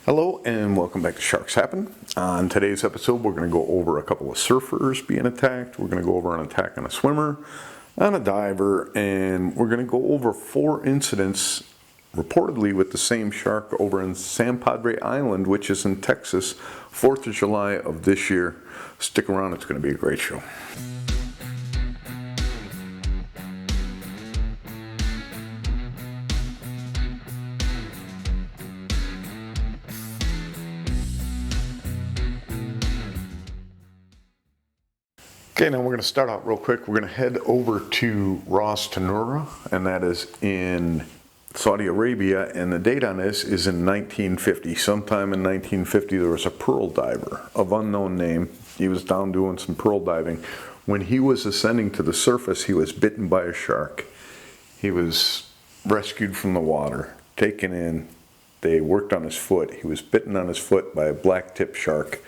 Hello and welcome back to Sharks Happen. On today's episode we're going to go over a couple of surfers being attacked. We're going to go over an attack on a swimmer, on a diver, and we're going to go over 4 incidents reportedly with the same shark over in San Padre Island, which is in Texas, 4th of July of this year. Stick around, it's going to be a great show. Okay, now we're going to start out real quick. We're going to head over to Ras Tanura, and that is in Saudi Arabia, and the date on this is in 1950. Sometime in 1950 there was a pearl diver of unknown name. He was down doing some pearl diving. When he was ascending to the surface, he was bitten by a shark. He was rescued from the water, taken in. They worked on his foot. He was bitten on his foot by a blacktip shark,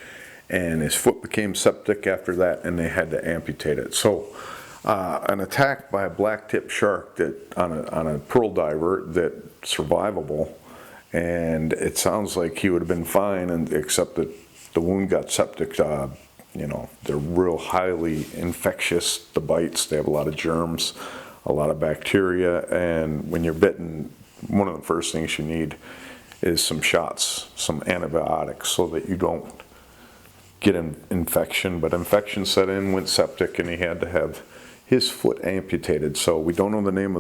and his foot became septic after that, and they had to amputate it. So an attack by a blacktip shark that on a pearl diver that survivable, and it sounds like he would have been fine, and except that the wound got septic. You know, they're real highly infectious, the bites. They have a lot of germs, a lot of bacteria, and when you're bitten, one of the first things you need is some shots, some antibiotics, so that you don't get an infection. But infection set in, went septic, and he had to have his foot amputated. So we don't know the name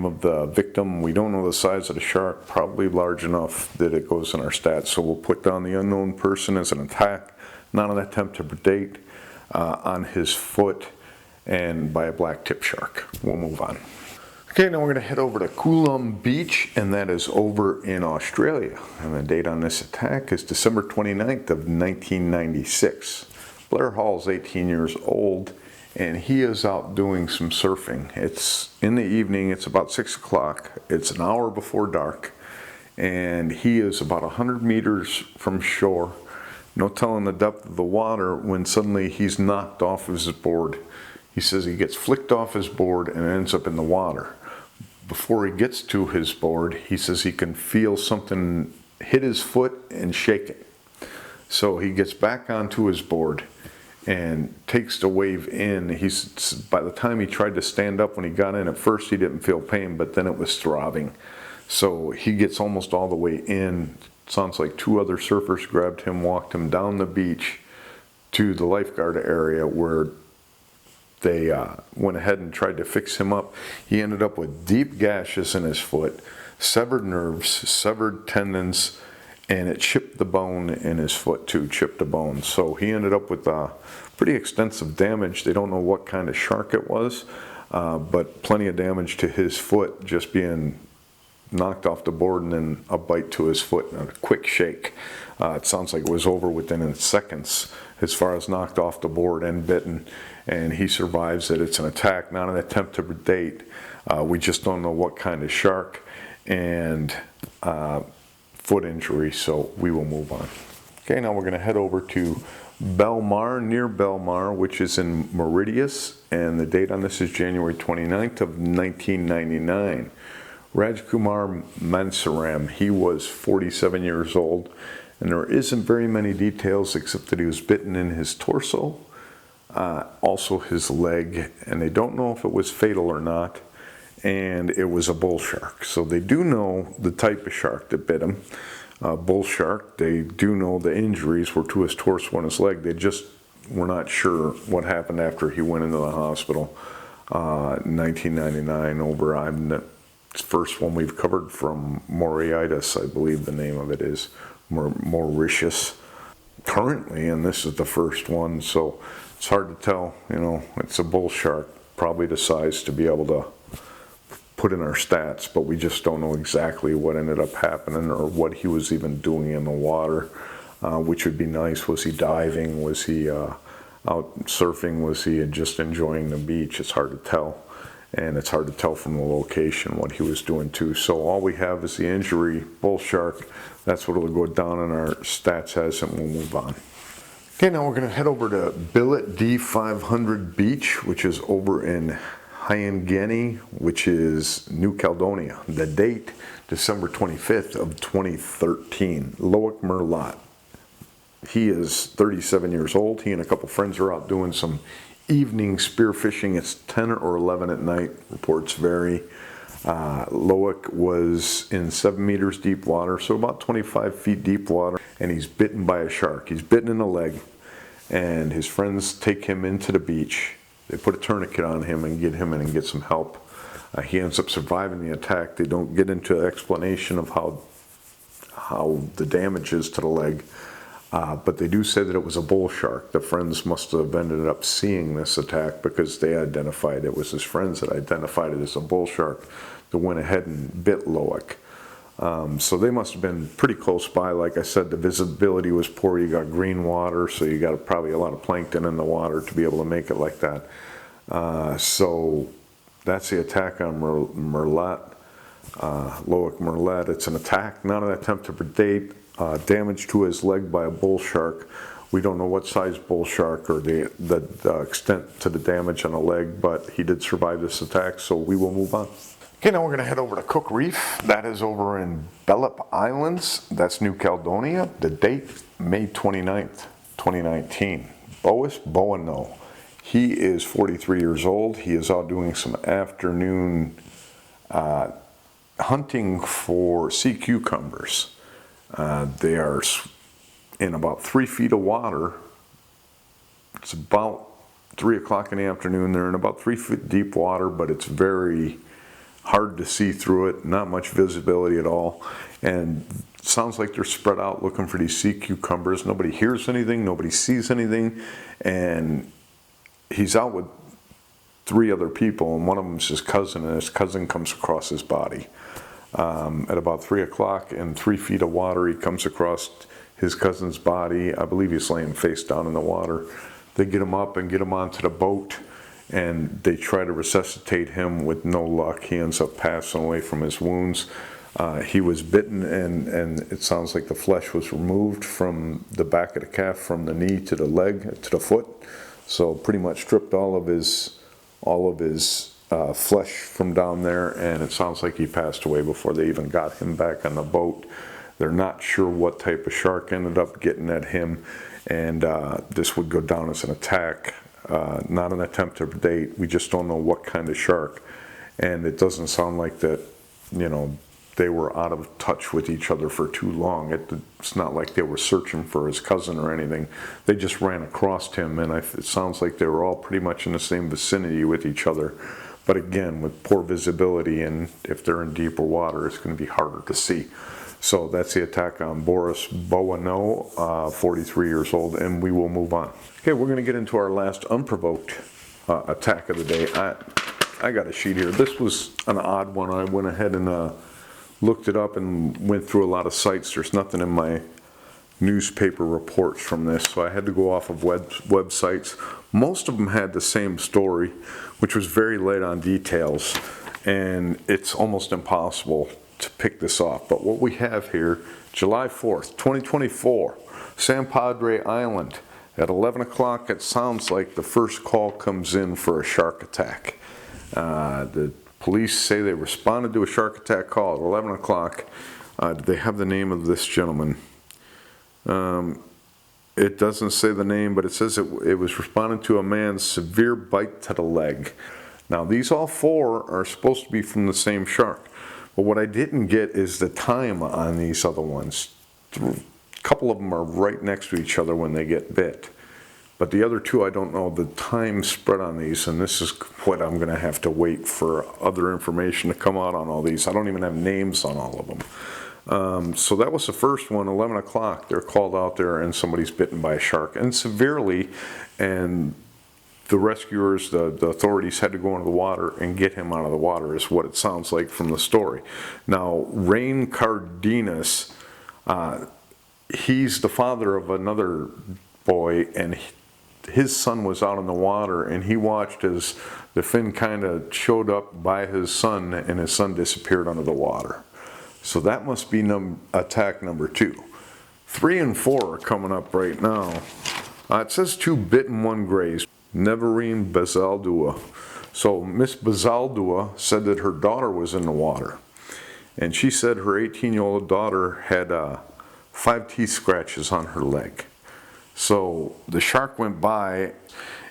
of the victim. We don't know the size of the shark, probably large enough that it goes in our stats. So we'll put down the unknown person as an attack, not an attempt to predate, on his foot and by a blacktip shark. We'll move on. Okay, now we're going to head over to Coolum Beach, and that is over in Australia. And the date on this attack is December 29th of 1996. Blair Hall's 18 years old, and he is out doing some surfing. It's in the evening, it's about 6 o'clock. It's an hour before dark, and he is about 100 meters from shore. No telling the depth of the water when suddenly he's knocked off his board. He says he gets flicked off his board and ends up in the water. Before he gets to his board, he says he can feel something hit his foot and shake it. So he gets back onto his board and takes the wave in. By the time he tried to stand up, when he got in, at first he didn't feel pain, but then it was throbbing. So he gets almost all the way in. Sounds like 2 other surfers grabbed him, walked him down the beach to the lifeguard area, where they went ahead and tried to fix him up. He ended up with deep gashes in his foot, severed nerves, severed tendons, and it chipped the bone in his foot too, chipped a bone. So he ended up with pretty extensive damage. They don't know what kind of shark it was, but plenty of damage to his foot, just being knocked off the board and then a bite to his foot and a quick shake. It sounds like it was over within seconds as far as knocked off the board and bitten, and he survives it. It's an attack, not an attempt to predate. We just don't know what kind of shark, and foot injury, so we will move on. Okay, now we're going to head over to Belmar, near Belmar, which is in Mauritius, and the date on this is January 29th of 1999. Rajkumar Mansaram, he was 47 years old, and there isn't very many details except that he was bitten in his torso, also his leg, and they don't know if it was fatal or not, and it was a bull shark. So they do know the type of shark that bit him, bull shark. They do know the injuries were to his torso and his leg. They just were not sure what happened after he went into the hospital. 1999 over. First one we've covered from Mauritius, I believe the name of it is, Mauritius currently, and this is the first one, so it's hard to tell. You know, it's a bull shark, probably the size to be able to put in our stats, but we just don't know exactly what ended up happening or what he was even doing in the water, which would be nice. Was he diving? Was he out surfing? Was he just enjoying the beach? It's hard to tell. And it's hard to tell from the location what he was doing too. So all we have is the injury, bull shark. That's what will go down in our stats as, and we'll move on. Okay, now we're going to head over to Billet D500 Beach, which is over in Hyangeni, which is New Caledonia. The date, December 25th of 2013. Loic Merlet. He is 37 years old. He and a couple friends are out doing some evening spearfishing. It's 10 or 11 at night. Reports vary. Loic was in 7 meters deep water, so about 25 feet deep water, and he's bitten by a shark. He's bitten in the leg, and his friends take him into the beach. They put a tourniquet on him and get him in and get some help. He ends up surviving the attack. They don't get into an explanation of how the damage is to the leg, but they do say that it was a bull shark. The friends must have ended up seeing this attack because they identified it was his friends that identified it as a bull shark that went ahead and bit Loic. So they must have been pretty close by. Like I said, the visibility was poor. You got green water, so you got probably a lot of plankton in the water to be able to make it like that. So that's the attack on Merlet, Loic Merlet. It's an attack, not an attempt to predate. Damage to his leg by a bull shark. We don't know what size bull shark or the extent to the damage on the leg, but he did survive this attack, so we will move on. Okay, now we're going to head over to Cook Reef. That is over in Bellep Islands. That's New Caledonia. The date, May 29th, 2019. Boris Bouanaoue. He is 43 years old. He is out doing some afternoon hunting for sea cucumbers. They are in about 3 feet of water. It's about 3 o'clock in the afternoon. They're in about 3 feet deep water, but it's very hard to see through it, not much visibility at all. And it sounds like they're spread out looking for these sea cucumbers. Nobody hears anything, nobody sees anything. And he's out with 3 other people, and one of them is his cousin, and his cousin comes across his body. At about 3 o'clock in 3 feet of water, he comes across his cousin's body. I believe he's laying face down in the water. They get him up and get him onto the boat, and they try to resuscitate him with no luck. He ends up passing away from his wounds. He was bitten, and it sounds like the flesh was removed from the back of the calf, from the knee to the leg to the foot. So pretty much stripped all of his flesh from down there, and it sounds like he passed away before they even got him back on the boat. They're not sure what type of shark ended up getting at him, and this would go down as an attack, not an attempt to predate. We just don't know what kind of shark, and it doesn't sound like that, you know, they were out of touch with each other for too long. It's not like they were searching for his cousin or anything. They just ran across him, and it sounds like they were all pretty much in the same vicinity with each other. But again, with poor visibility, and if they're in deeper water, it's going to be harder to see. So that's the attack on Boris Bouanaoue, 43 years old, and we will move on. Okay, we're going to get into our last unprovoked attack of the day. I got a sheet here. This was an odd one. I went ahead and looked it up and went through a lot of sites. There's nothing in my newspaper reports from this, so I had to go off of websites. Most of them had the same story, which was very light on details, and it's almost impossible to pick this off. But what we have here, July 4th, 2024, San Padre Island. At 11 o'clock, it sounds like the first call comes in for a shark attack. The police say they responded to a shark attack call at 11 o'clock. Do they have the name of this gentleman? It doesn't say the name, but it says it was responding to a man's severe bite to the leg. Now, these all 4 are supposed to be from the same shark. But what I didn't get is the time on these other ones. A couple of them are right next to each other when they get bit. But the other 2, I don't know the time spread on these, and this is what I'm going to have to wait for other information to come out on all these. I don't even have names on all of them. So that was the first one, 11 o'clock. They're called out there, and somebody's bitten by a shark, and severely, and the rescuers, the authorities had to go into the water and get him out of the water, is what it sounds like from the story. Now, Rain Cardenas, he's the father of another boy, and his son was out in the water, and he watched as the fin kind of showed up by his son, and his son disappeared under the water. So that must be attack number 2. 3 and 4 are coming up right now. It says 2 bit and 1 grazed. Neverine Bazaldua. So Miss Bazaldua said that her daughter was in the water. And she said her 18-year-old daughter had 5 teeth scratches on her leg. So the shark went by,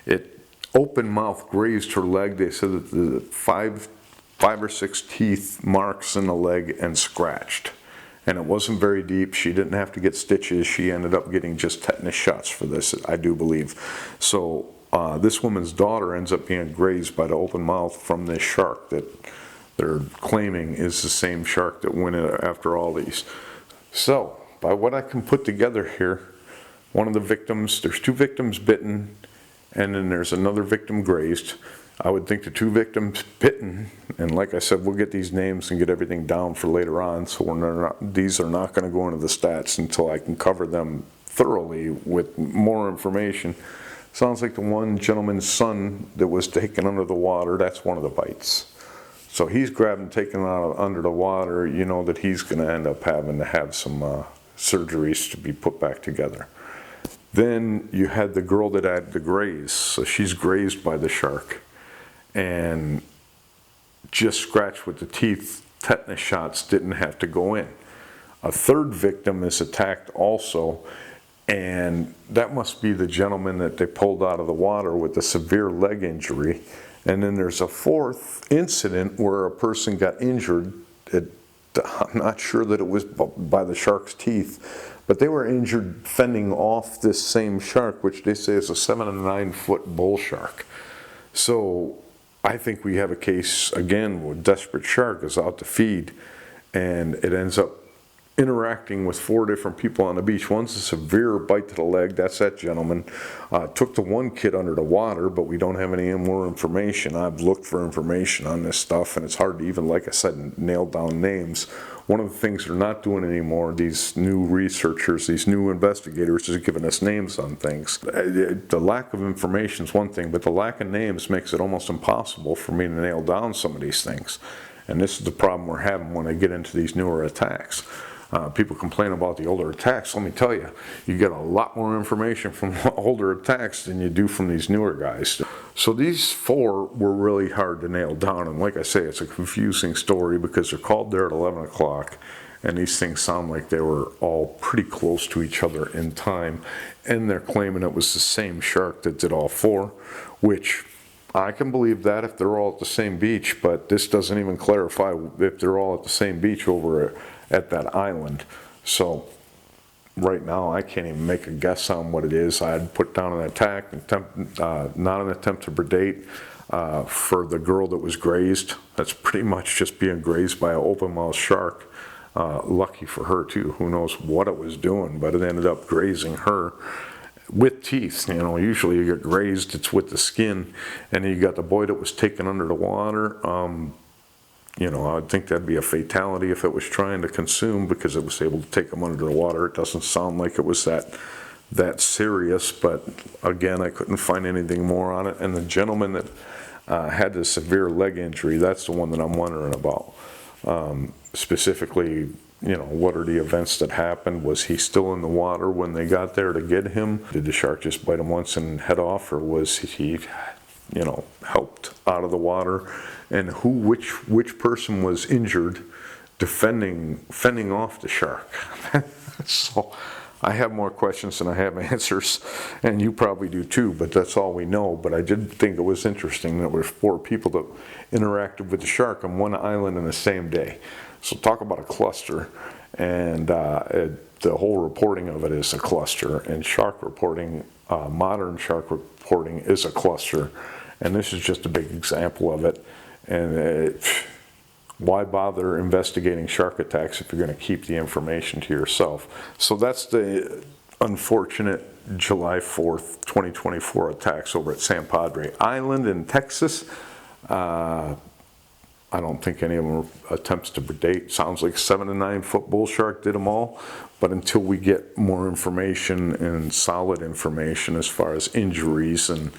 it open mouth grazed her leg. They said that the five or six teeth marks in the leg and scratched. And it wasn't very deep. She didn't have to get stitches. She ended up getting just tetanus shots for this, I do believe. So this woman's daughter ends up being grazed by the open mouth from this shark that they're claiming is the same shark that went after all these. So by what I can put together here, one of the victims, there's 2 victims bitten, and then there's another victim grazed. I would think the 2 victims bitten, and like I said, we'll get these names and get everything down for later on, so these are not going to go into the stats until I can cover them thoroughly with more information. Sounds like the one gentleman's son that was taken under the water, that's one of the bites. So he's grabbed and taken out under the water, you know that he's going to end up having to have some surgeries to be put back together. Then you had the girl that had the graze, so she's grazed by the shark and just scratched with the teeth. Tetanus shots didn't have to go in. A third victim is attacked also, and that must be the gentleman that they pulled out of the water with a severe leg injury. And then there's a 4th incident where a person got injured. I'm not sure that it was by the shark's teeth, but they were injured fending off this same shark, which they say is a 7 to 9 foot bull shark. So I think we have a case again where a desperate shark is out to feed, and it ends up interacting with 4 different people on the beach. One's a severe bite to the leg, that's that gentleman. Took the one kid under the water, but we don't have any more information. I've looked for information on this stuff, and it's hard to even, like I said, nail down names. One of the things they're not doing anymore, these new researchers, these new investigators, is giving us names on things. The lack of information is one thing, but the lack of names makes it almost impossible for me to nail down some of these things. And this is the problem we're having when I get into these newer attacks. People complain about the older attacks. Let me tell you, you get a lot more information from older attacks than you do from these newer guys. So these 4 were really hard to nail down, and like I say, it's a confusing story because they're called there at 11 o'clock, and these things sound like they were all pretty close to each other in time, and they're claiming it was the same shark that did all 4, which I can believe that if they're all at the same beach, but this doesn't even clarify if they're all at the same beach over at that island. So right now I can't even make a guess on what it is. I'd put down an attack, not an attempt to predate for the girl that was grazed. That's pretty much just being grazed by an open-mouthed shark. Lucky for her too. Who knows what it was doing, but it ended up grazing her with teeth. You know, usually you get grazed, it's with the skin. And then you got the boy that was taken under the water. You know, I would think that'd be a fatality if it was trying to consume, because it was able to take him under the water. It doesn't sound like it was that serious, but again, I couldn't find anything more on it. And the gentleman that had the severe leg injury, that's the one that I'm wondering about. Specifically, you know, what are the events that happened? Was he still in the water when they got there to get him? Did the shark just bite him once and head off, or was he, you know, helped out of the water? And which person was injured fending off the shark? So I have more questions than I have answers, and you probably do too, but that's all we know. But I did think it was interesting that there were 4 people that interacted with the shark on one island in the same day. So talk about a cluster, and the whole reporting of it is a cluster, and shark reporting, modern shark reporting is a cluster, and this is just a big example of it. And why bother investigating shark attacks if you're going to keep the information to yourself? So that's the unfortunate July 4th, 2024 attacks over at San Padre Island in Texas. I don't think any of them were attempts to predate. Sounds like 7 to 9 foot bull shark did them all. But until we get more information and solid information as far as injuries and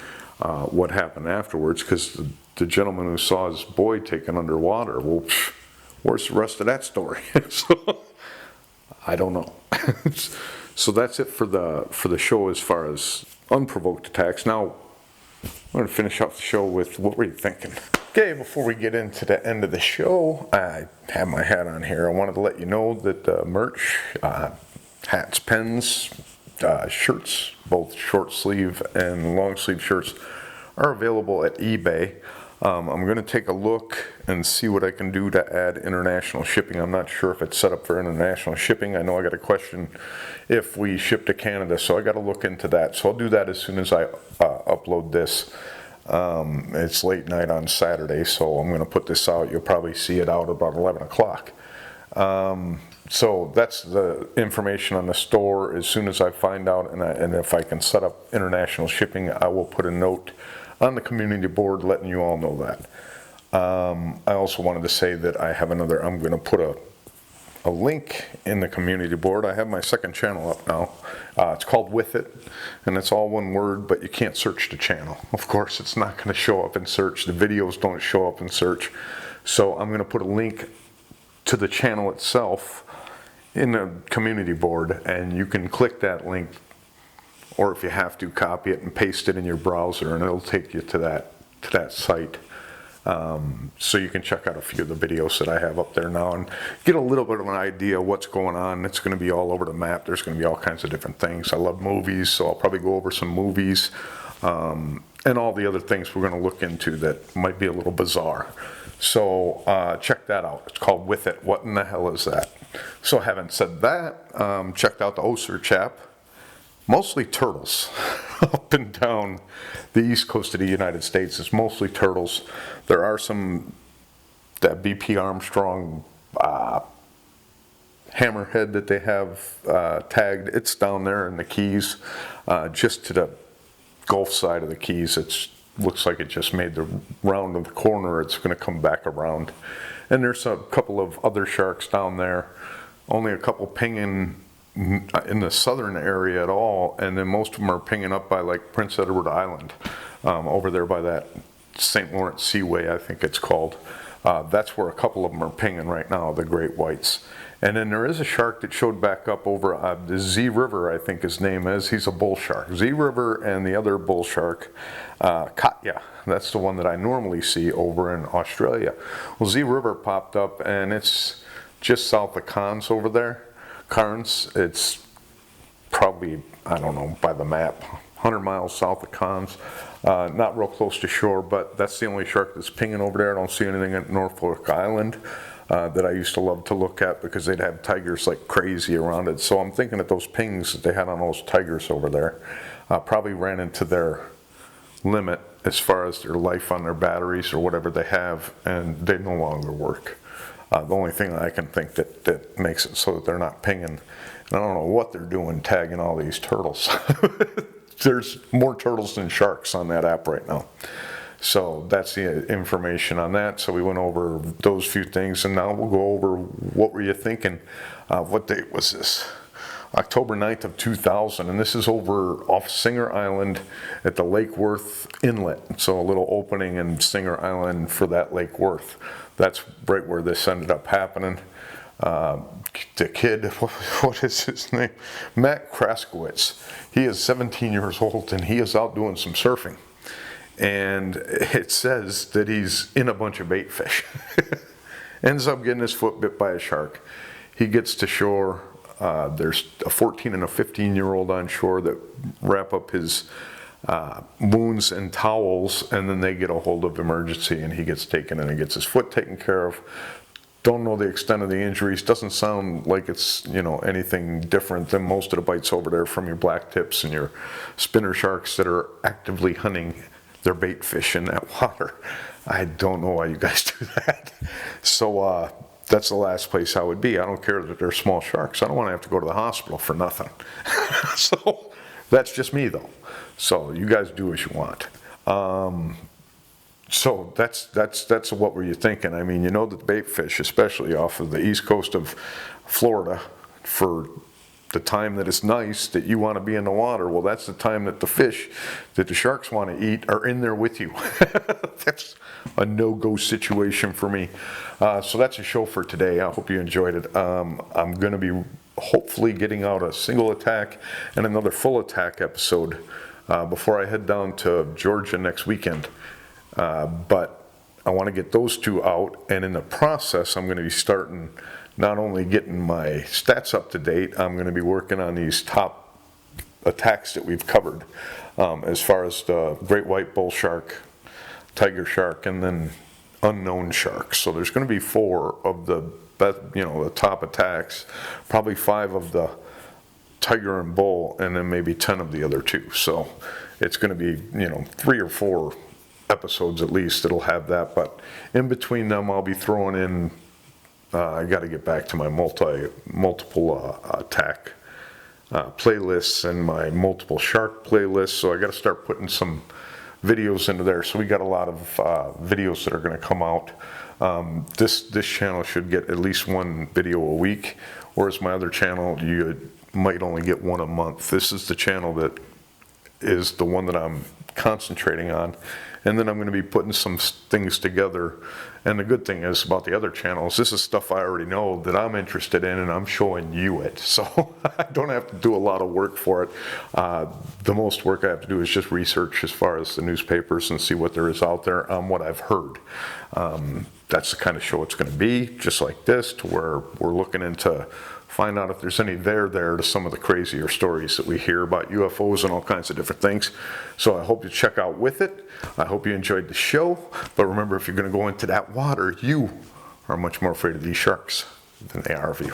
what happened afterwards, because the gentleman who saw his boy taken underwater, well, where's the rest of that story? So, I don't know. So that's it for the show as far as unprovoked attacks. Now, I'm going to finish off the show with what were you thinking? Okay, before we get into the end of the show, I have my hat on here. I wanted to let you know that merch, hats, pens, shirts, both short sleeve and long sleeve shirts, are available at eBay. I'm going to take a look and see what I can do to add international shipping. I'm not sure if it's set up for international shipping. I know I got a question if we ship to Canada, so I got to look into that. So I'll do that as soon as I upload this. It's late night on Saturday, so I'm going to put this out. You'll probably see it out about 11 o'clock. So that's the information on the store. As soon as I find out and if I can set up international shipping, I will put a note on the community board letting you all know that. I also wanted to say that I have another, I'm going to put a link in the community board. I have my second channel up now. It's called With It, and it's all one word, but you can't search the channel. Of course, it's not going to show up in search. The videos don't show up in search. So I'm going to put a link to the channel itself in the community board, and you can click that link, or if you have to, copy it and paste it in your browser, and it'll take you to that site. So you can check out a few of the videos that I have up there now and get a little bit of an idea of what's going on. It's going to be all over the map. There's going to be all kinds of different things. I love movies, so I'll probably go over some movies and all the other things we're going to look into that might be a little bizarre. So check that out. It's called With It. What in the hell is that? So having said that, checked out the Oser chap. Mostly turtles up and down the east coast of the United States. It's mostly turtles. There are some, that BP Armstrong hammerhead that they have tagged. It's down there in the Keys, just to the Gulf side of the Keys. It looks like it just made the round of the corner. It's going to come back around. And there's a couple of other sharks down there. Only a couple pinging in the southern area at all, and then most of them are pinging up by like Prince Edward Island, over there by that St. Lawrence Seaway, I think it's called. That's where a couple of them are pinging right now, the great whites. And then there is a shark that showed back up over the Z River, I think his name is. He's a bull shark. Z River and the other bull shark, Katya. That's the one that I normally see over in Australia. Well, Z River popped up, and it's just south of Cairns over there. Cairns, it's probably, I don't know, by the map, 100 miles south of Cairns. Not real close to shore, but that's the only shark that's pinging over there. I don't see anything at Norfolk Island that I used to love to look at because they'd have tigers like crazy around it. So I'm thinking that those pings that they had on those tigers over there probably ran into their limit as far as their life on their batteries or whatever they have, and they no longer work. The only thing I can think that makes it so that they're not pinging, and I don't know what they're doing tagging all these turtles. There's more turtles than sharks on that app right now. So that's the information on that. So we went over those few things, and now we'll go over what were you thinking. What date was this? October 9th of 2000, and this is over off Singer Island at the Lake Worth Inlet. So a little opening in Singer Island for that Lake Worth. That's right where this ended up happening. The kid, what is his name? Matt Kraskiewicz. He is 17 years old, and he is out doing some surfing. And it says that he's in a bunch of bait fish. Ends up getting his foot bit by a shark. He gets to shore. There's a 14 and a 15-year-old on shore that wrap up his wounds in towels, and then they get a hold of emergency, and he gets taken and he gets his foot taken care of. Don't know the extent of the injuries. Doesn't sound like it's, you know, anything different than most of the bites over there from your blacktips and your spinner sharks that are actively hunting their bait fish in that water. I don't know why you guys do that. So that's the last place I would be. I don't care that they're small sharks. I don't want to have to go to the hospital for nothing. So that's just me, though. So you guys do as you want. So that's what were you thinking? I mean, you know that bait fish, especially off of the east coast of Florida, for the time that it's nice that you want to be in the water, well, that's the time that the fish that the sharks want to eat are in there with you. That's a no-go situation for me. So that's a show for today. I hope you enjoyed it. I'm going to be hopefully getting out a single attack and another full attack episode before I head down to Georgia next weekend. But I want to get those two out, and in the process I'm going to be starting not only getting my stats up to date, I'm going to be working on these top attacks that we've covered, as far as the great white bull shark, tiger shark, and then unknown sharks. So there's going to be 4 of the best, the top attacks, probably 5 of the tiger and bull, and then maybe 10 of the other 2. So it's going to be 3 or 4 episodes at least that'll have that. But in between them, I'll be throwing in. I got to get back to my multiple attack playlists and my multiple shark playlists. So I got to start putting some videos into there. So we got a lot of videos that are going to come out. This channel should get at least 1 video a week, whereas my other channel you might only get 1 a month. This is the channel that is the one that I'm concentrating on, and then I'm going to be putting some things together. And the good thing is about the other channels, this is stuff I already know that I'm interested in, and I'm showing you it, so I don't have to do a lot of work for it. The most work I have to do is just research as far as the newspapers and see what there is out there on what I've heard. That's the kind of show it's going to be, just like this, to where we're looking into find out if there's any there to some of the crazier stories that we hear about UFOs and all kinds of different things. So I hope you check out with it. I hope you enjoyed the show. But remember, if you're going to go into that water, you are much more afraid of these sharks than they are of you.